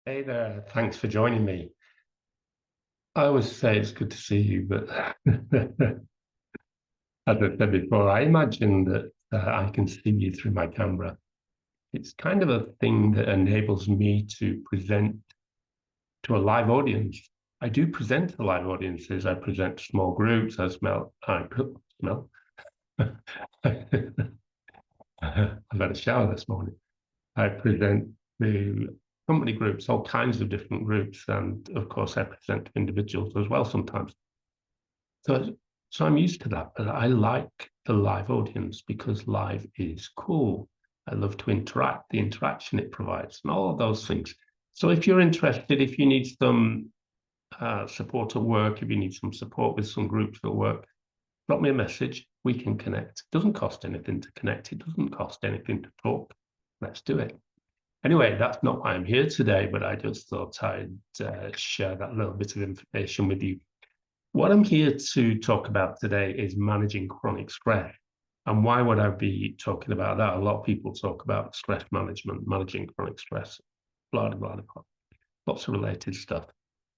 Hey there, thanks for joining me. I always say it's good to see you, but as I said before, I imagine that I can see you through my camera. It's kind of a thing that enables me to present to a live audience. I do present to live audiences. I present to small groups. I smell. I've had a shower this morning. I present to company groups, all kinds of different groups, and of course, I present to individuals as well sometimes. So, so I'm used to that, but I like the live audience because live is cool. I love to interact, the interaction it provides, and all of those things. So if you're interested, if you need some support at work, if you need some support with some groups at work, drop me a message. We can connect. It doesn't cost anything to connect. It doesn't cost anything to talk. Let's do it. Anyway, that's not why I'm here today, but I just thought I'd share that little bit of information with you. What I'm here to talk about today is managing chronic stress. And why would I be talking about that? A lot of people talk about stress management, managing chronic stress, blah, blah, blah, blah. Lots of related stuff.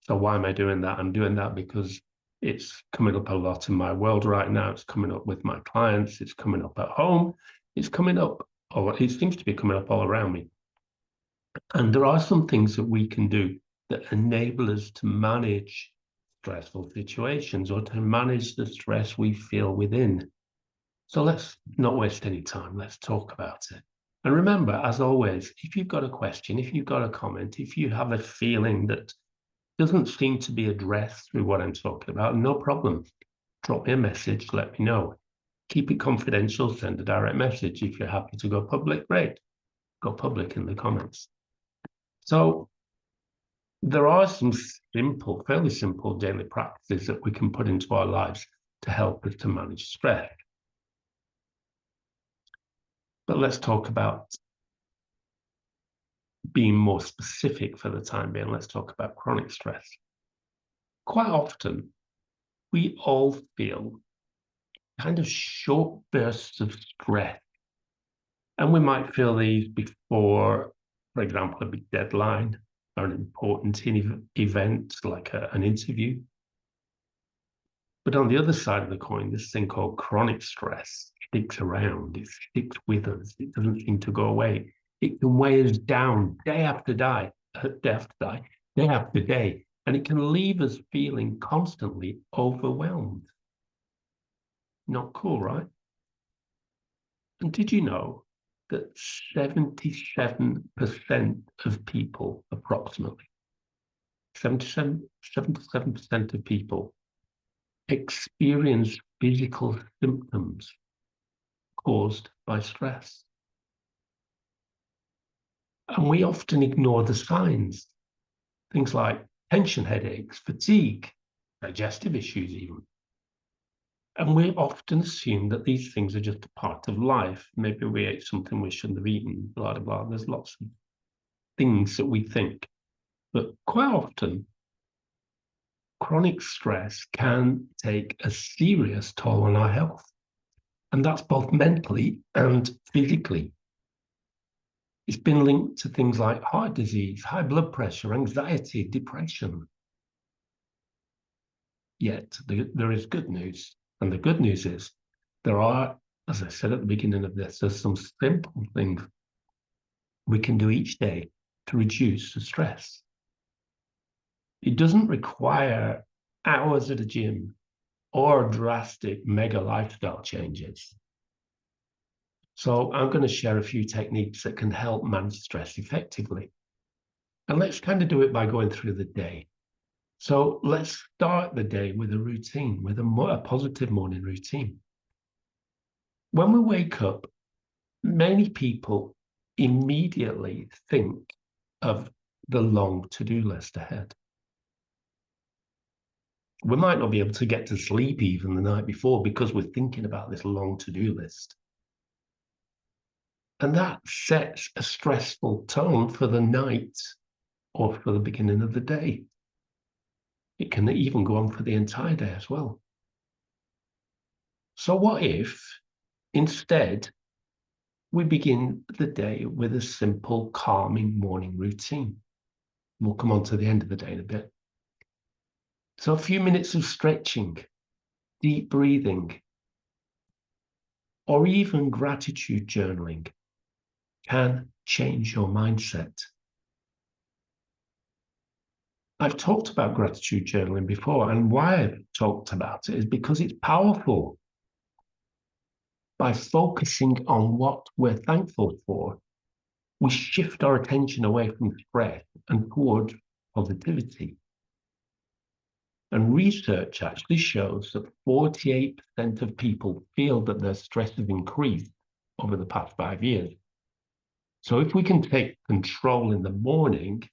So why am I doing that? I'm doing that because it's coming up a lot in my world right now. It's coming up with my clients. It's coming up at home. It's coming up, or it seems to be coming up all around me. And there are some things that we can do that enable us to manage stressful situations or to manage the stress we feel within. So let's not waste any time. Let's talk about it. And remember, as always, if you've got a question, if you've got a comment, if you have a feeling that doesn't seem to be addressed through what I'm talking about, no problem. Drop me a message, let me know. Keep it confidential, send a direct message. If you're happy to go public, great. Go public in the comments. So there are some simple, fairly simple daily practices that we can put into our lives to help us to manage stress. But let's talk about being more specific for the time being. Let's talk about chronic stress. Quite often, we all feel kind of short bursts of stress. And we might feel these before, for example, a big deadline or an important event like an interview. But on the other side of the coin, this thing called chronic stress sticks around. It sticks with us. It doesn't seem to go away. It can weigh us down day after day after day, and it can leave us feeling constantly overwhelmed. Not cool, right? And did you know that 77% of people, approximately 77% of people experience physical symptoms caused by stress. And we often ignore the signs, things like tension headaches, fatigue, digestive issues, even. And we often assume that these things are just a part of life. Maybe we ate something we shouldn't have eaten, blah, blah, blah. There's lots of things that we think. But quite often, chronic stress can take a serious toll on our health. And that's both mentally and physically. It's been linked to things like heart disease, high blood pressure, anxiety, depression. Yet there is good news. And the good news is there are, as I said at the beginning of this, there's some simple things we can do each day to reduce the stress. It doesn't require hours at a gym or drastic mega lifestyle changes. So I'm going to share a few techniques that can help manage stress effectively. And let's kind of do it by going through the day. So let's start the day with a routine, with a positive morning routine. When we wake up, many people immediately think of the long to-do list ahead. We might not be able to get to sleep even the night before because we're thinking about this long to-do list. And that sets a stressful tone for the night or for the beginning of the day. It can even go on for the entire day as well. So what if instead we begin the day with a simple calming morning routine? We'll come on to the end of the day in a bit. So a few minutes of stretching, deep breathing, or even gratitude journaling can change your mindset. I've talked about gratitude journaling before, and why I've talked about it is because it's powerful. By focusing on what we're thankful for, we shift our attention away from stress and toward positivity. And research actually shows that 48% of people feel that their stress has increased over the past 5 years. So if we can take control in the morning,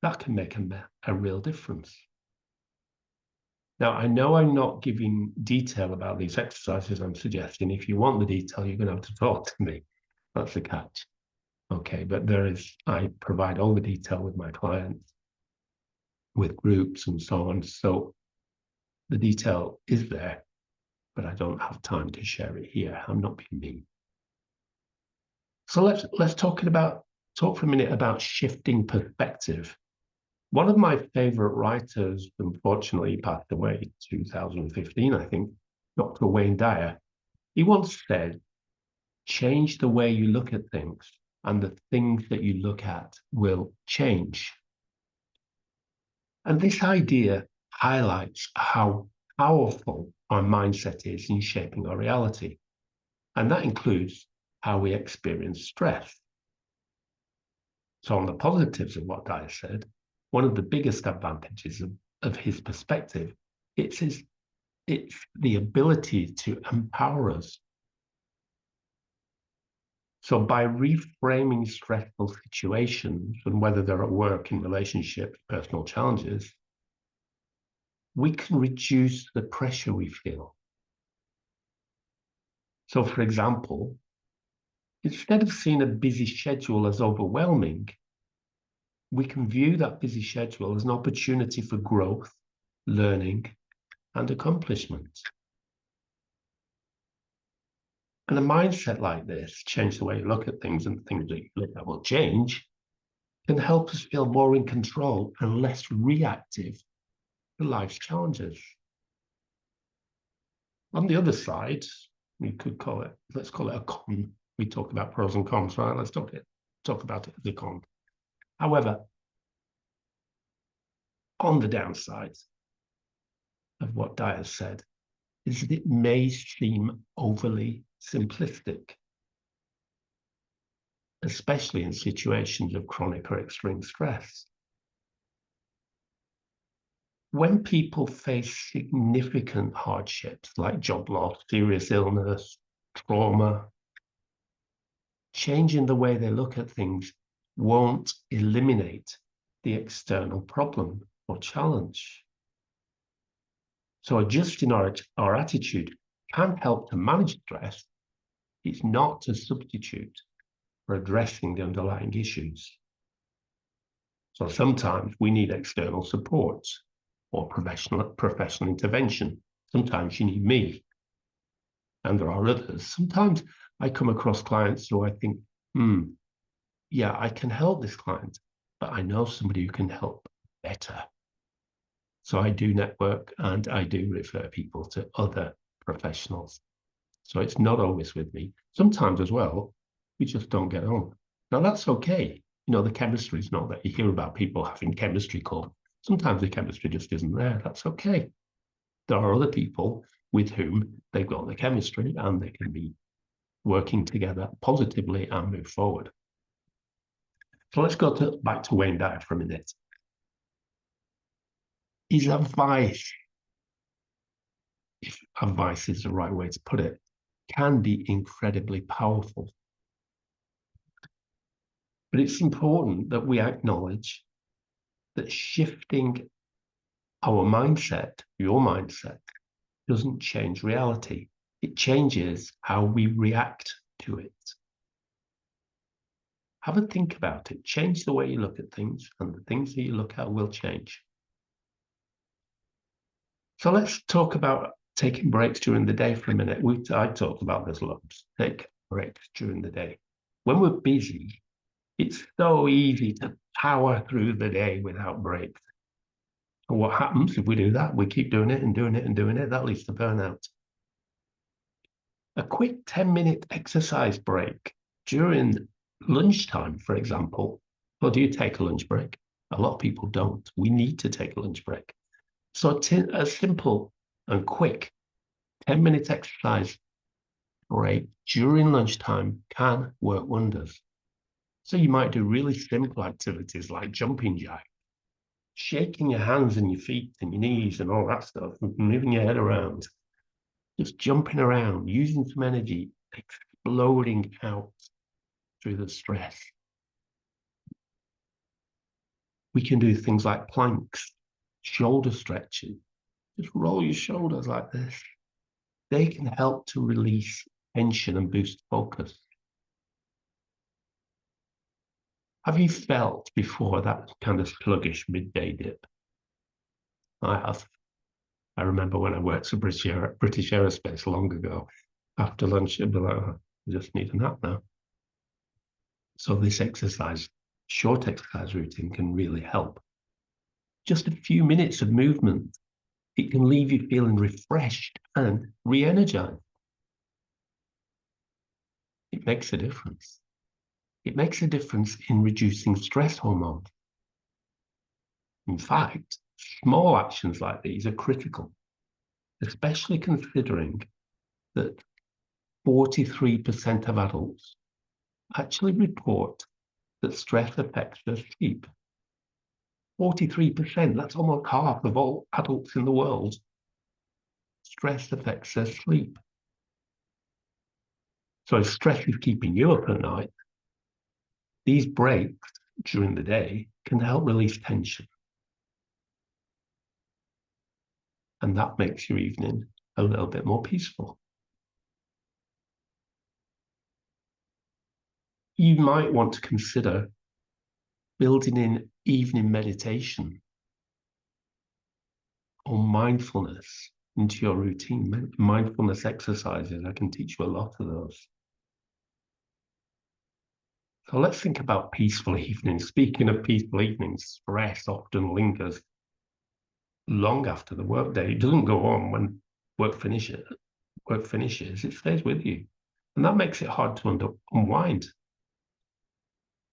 that can make a real difference. Now, I know I'm not giving detail about these exercises I'm suggesting. If you want the detail, you're going to have to talk to me. That's the catch. Okay, but I provide all the detail with my clients, with groups and so on. So the detail is there, but I don't have time to share it here. I'm not being mean. So let's talk for a minute about shifting perspective. One of my favorite writers, unfortunately, passed away in 2015, I think, Dr. Wayne Dyer. He once said, change the way you look at things, and the things that you look at will change. And this idea highlights how powerful our mindset is in shaping our reality. And that includes how we experience stress. So on the positives of what Dyer said, one of the biggest advantages of his perspective, it's the ability to empower us. So by reframing stressful situations, and whether they're at work, in relationships, personal challenges, we can reduce the pressure we feel. So for example, instead of seeing a busy schedule as overwhelming, we can view that busy schedule as an opportunity for growth, learning, and accomplishment. And a mindset like this, change the way you look at things, and the things that you look at will change, can help us feel more in control and less reactive to life's challenges. On the other side, let's call it a con. We talk about pros and cons, right? Let's talk about it as a con. However, on the downside of what Dyer said is that it may seem overly simplistic, especially in situations of chronic or extreme stress. When people face significant hardships like job loss, serious illness, trauma, changing the way they look at things won't eliminate the external problem or challenge. So adjusting our attitude can help to manage stress. It's not a substitute for addressing the underlying issues. So sometimes we need external support or professional intervention. Sometimes you need me, and there are others. Sometimes I come across clients who I think, yeah, I can help this client, but I know somebody who can help better. So I do network and I do refer people to other professionals. So it's not always with me. Sometimes as well, we just don't get on. Now that's okay. You know, the chemistry is not that. You hear about people having chemistry calls. Sometimes the chemistry just isn't there. That's okay. There are other people with whom they've got the chemistry and they can be working together positively and move forward. So let's go back to Wayne Dyer for a minute. His advice, if advice is the right way to put it, can be incredibly powerful. But it's important that we acknowledge that shifting our mindset, your mindset, doesn't change reality. It changes how we react to it. Have a think about it. Change the way you look at things, and the things that you look at will change. So let's talk about taking breaks during the day for a minute. I talked about this lots. Take breaks during the day. When we're busy, It's so easy to power through the day without breaks. And what happens if we do that? We keep doing it and doing it and doing it. That leads to burnout. A quick 10-minute exercise break during lunchtime, for example. Or do you take a lunch break? A lot of people don't. We need to take a lunch break. So a simple and quick 10-minute exercise break during lunchtime can work wonders. So you might do really simple activities like jumping jack, shaking your hands and your feet and your knees and all that stuff, and moving your head around, just jumping around, using some energy, exploding out through the stress. We can do things like planks, shoulder stretching. Just roll your shoulders like this. They can help to release tension and boost focus. Have you felt before that kind of sluggish midday dip? I have. I remember when I worked for British Aerospace long ago, after lunch, I'd be like, oh, I just need a nap now. So this short exercise routine can really help. Just a few minutes of movement, it can leave you feeling refreshed and re-energized. It makes a difference. It makes a difference in reducing stress hormones. In fact, small actions like these are critical, especially considering that 43% of adults actually report that stress affects their sleep. 43%, that's almost half of all adults in the world. Stress affects their sleep. So if stress is keeping you up at night, these breaks during the day can help release tension. And that makes your evening a little bit more peaceful. You might want to consider building in evening meditation or mindfulness into your routine. Mindfulness exercises, I can teach you a lot of those. So let's think about peaceful evenings. Speaking of peaceful evenings, stress often lingers long after the workday. It doesn't go on when work finishes. It stays with you. And that makes it hard to unwind.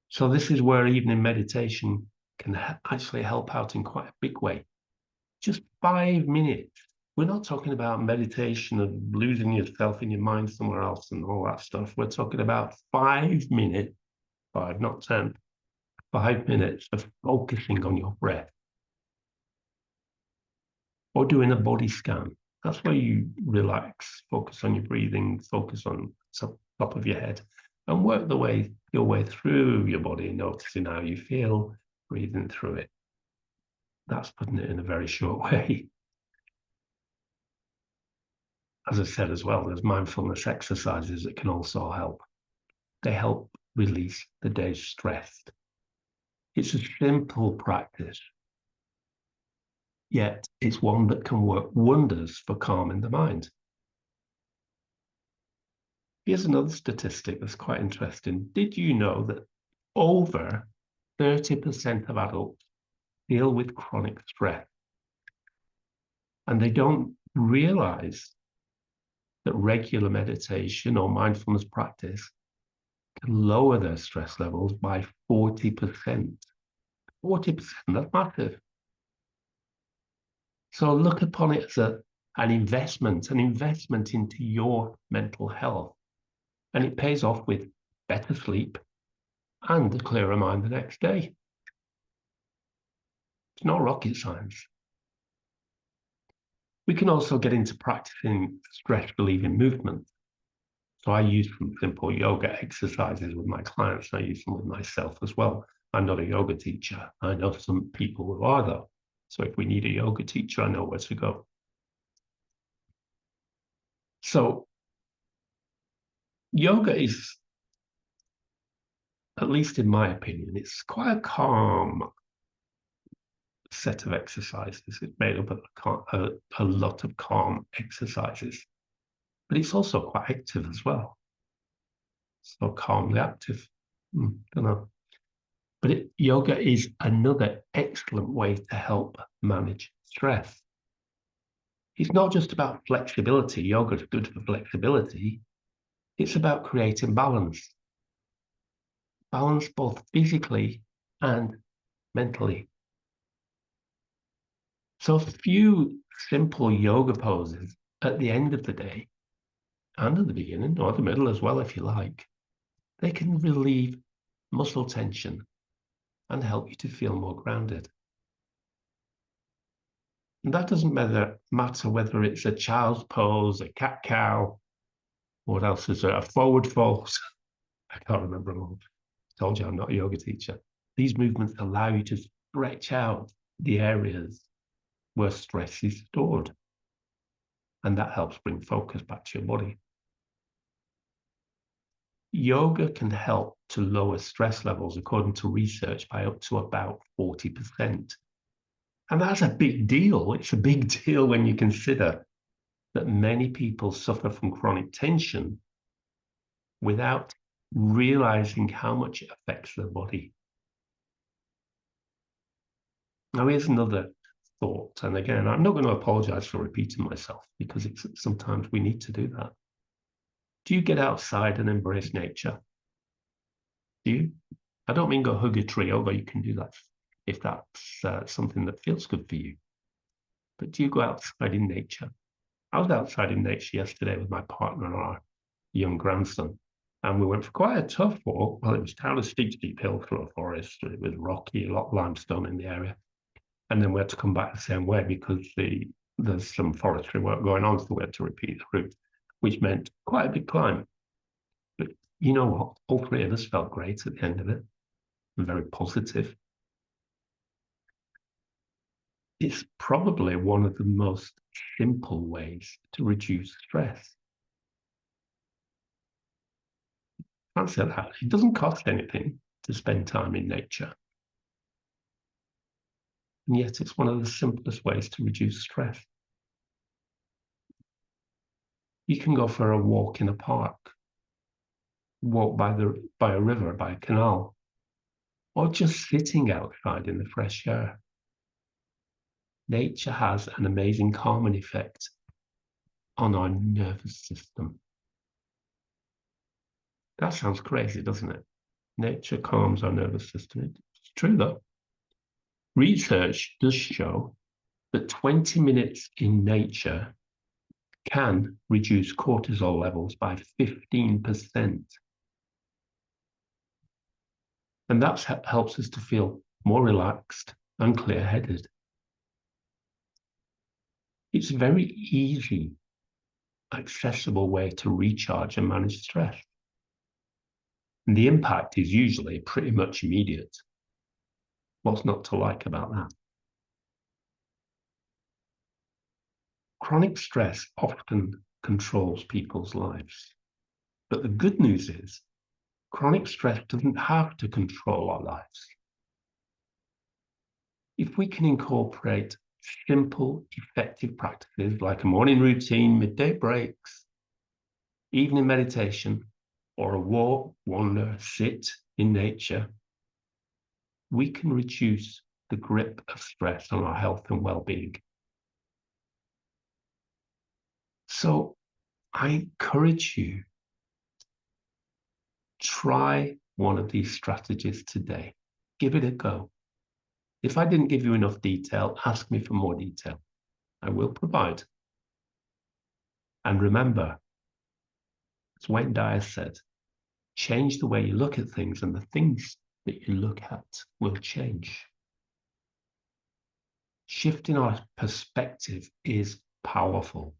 So this is where evening meditation can actually help out in quite a big way. Just 5 minutes. We're not talking about meditation of losing yourself in your mind somewhere else and all that stuff. We're talking about 5 minutes, 5, not 10, 5 minutes of focusing on your breath or doing a body scan. That's where you relax, focus on your breathing, focus on the top of your head and work your way through your body, noticing how you feel, breathing through it. That's putting it in a very short way. As I said as well, there's mindfulness exercises that can also help. They help release the day's stress. It's a simple practice, yet it's one that can work wonders for calming the mind. Here's another statistic that's quite interesting. Did you know that over 30% of adults deal with chronic stress? And they don't realize that regular meditation or mindfulness practice can lower their stress levels by 40%. 40%, that's massive. So look upon it as an investment into your mental health. And it pays off with better sleep and a clearer mind the next day. It's not rocket science. We can also get into practicing stress-relieving movement. So I use some simple yoga exercises with my clients. I use them with myself as well. I'm not a yoga teacher. I know some people who are though. So if we need a yoga teacher, I know where to go. So yoga is, at least in my opinion, it's quite a calm set of exercises. It's made up of a lot of calm exercises, but it's also quite active as well. So calmly active. Don't know. But yoga is another excellent way to help manage stress. It's not just about flexibility. Yoga is good for flexibility. It's about creating balance, balance both physically and mentally. So a few simple yoga poses at the end of the day and at the beginning or the middle as well, if you like, they can relieve muscle tension and help you to feel more grounded. And that doesn't matter whether it's a child's pose, a cat-cow, what else is there? A forward fold. I can't remember them all. I told you I'm not a yoga teacher. These movements allow you to stretch out the areas where stress is stored. And that helps bring focus back to your body. Yoga can help to lower stress levels, according to research, by up to about 40%. And that's a big deal. It's a big deal when you consider that many people suffer from chronic tension without realizing how much it affects their body. Now, here's another thought. And again, I'm not going to apologize for repeating myself because sometimes we need to do that. Do you get outside and embrace nature? Do you? I don't mean go hug a tree, although you can do that if that's something that feels good for you. But do you go outside in nature? I was outside in nature yesterday with my partner and our young grandson, and we went for quite a tough walk. Well, it was down a steep hill through a forest. It was rocky, a lot of limestone in the area. And then we had to come back the same way because there's some forestry work going on, so we had to repeat the route, which meant quite a big climb. But you know what? All three of us felt great at the end of it, and very positive. It's probably one of the most simple ways to reduce stress. Answer that. It doesn't cost anything to spend time in nature. And yet it's one of the simplest ways to reduce stress. You can go for a walk in a park, walk by a river, by a canal, or just sitting outside in the fresh air. Nature has an amazing calming effect on our nervous system. That sounds crazy, doesn't it? Nature calms our nervous system. It's true, though. Research does show that 20 minutes in nature can reduce cortisol levels by 15%. And that helps us to feel more relaxed and clear-headed. It's a very easy, accessible way to recharge and manage stress. And the impact is usually pretty much immediate. What's not to like about that? Chronic stress often controls people's lives. But the good news is, chronic stress doesn't have to control our lives. If we can incorporate simple, effective practices like a morning routine, midday breaks, evening meditation, or a walk, wander, sit in nature, we can reduce the grip of stress on our health and well-being. So I encourage you, try one of these strategies today. Give it a go. If I didn't give you enough detail, ask me for more detail. I will provide. And remember, as Wayne Dyer said, change the way you look at things and the things that you look at will change. Shifting our perspective is powerful.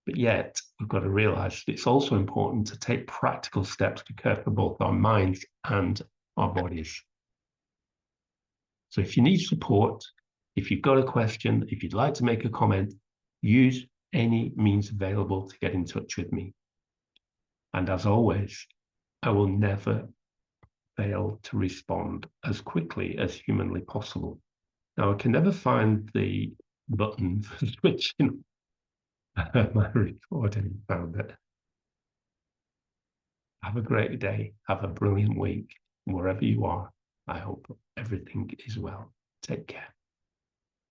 But yet, we've got to realize that it's also important to take practical steps to care for both our minds and our bodies. So if you need support, if you've got a question, if you'd like to make a comment, use any means available to get in touch with me. And as always, I will never fail to respond as quickly as humanly possible. Now, I can never find the button for switching my recording. Found it. Have a great day. Have a brilliant week. Wherever you are, I hope everything is well. Take care.